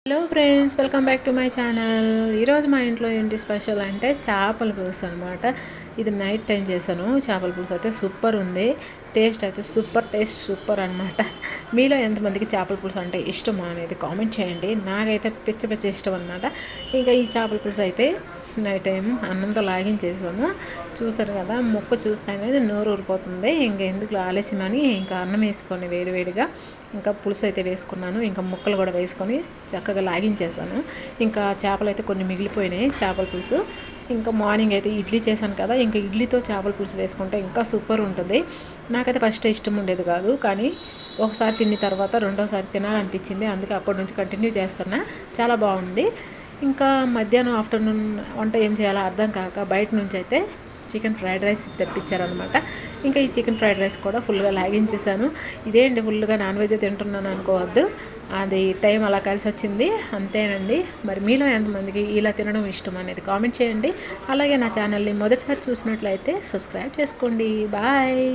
Hello friends, welcome back to my channel. ఈరోజు మా ఇంట్లో ఏంటి స్పెషల్ అంటే చేపల పులుసు అనమాట. ఇది నైట్ టైం చేశాను. చేపల పులుసు అయితే సూపర్ ఉంది. టేస్ట్ అయితే సూపర్ అనమాట. మీలో ఎంతమందికి చేపల పులుసు అంటే ఇష్టమో అనేది కామెంట్ చేయండి. నాకైతే పిచ్చ ఇష్టం అనమాట. ఇంకా ఈ చేపల పులుసు అయితే నైట్ టైం అన్నంతో లాగించేసాము. చూసారు కదా, ముక్క చూస్తేనే నోరు ఊరిపోతుంది. ఇంకా ఎందుకు ఆలస్యమని ఇంకా అన్నం వేసుకొని వేడివేడిగా ఇంకా పులుసు అయితే వేసుకున్నాను. ఇంకా ముక్కలు కూడా వేసుకొని చక్కగా లాగించేసాను. ఇంకా చేపలు అయితే కొన్ని మిగిలిపోయినాయి చేపల పులుసు. ఇంకా మార్నింగ్ అయితే ఇడ్లీ చేశాను కదా, ఇంకా ఇడ్లీతో చేపల పులుసు వేసుకుంటే ఇంకా సూపర్ ఉంటుంది. నాకైతే ఫస్ట్ ఇష్టం ఉండేది కాదు, కానీ ఒకసారి తిన్న తర్వాత రెండోసారి తినాలనిపించింది. అందుకే అప్పటి నుంచి కంటిన్యూ చేస్తున్నా. చాలా బాగుంది. ఇంకా మధ్యాహ్నం ఆఫ్టర్నూన్ వంట ఏం చేయాలో అర్థం కాక బయట నుంచి అయితే చికెన్ ఫ్రైడ్ రైస్ తెప్పించారనమాట. ఇంకా ఈ చికెన్ ఫ్రైడ్ రైస్ కూడా ఫుల్గా లాగించేసాను. ఇదేంటి ఫుల్గా నాన్ వెజ్ తింటున్నాను అనుకోవద్దు, అది టైం అలా కలిసి వచ్చింది, అంతేనండి. మరి మీలో ఎంతమందికి ఇలా తినడం ఇష్టం అనేది కామెంట్ చేయండి. అలాగే నా ఛానల్ని మొదటిసారి చూసినట్లయితే సబ్స్క్రైబ్ చేసుకోండి. బాయ్.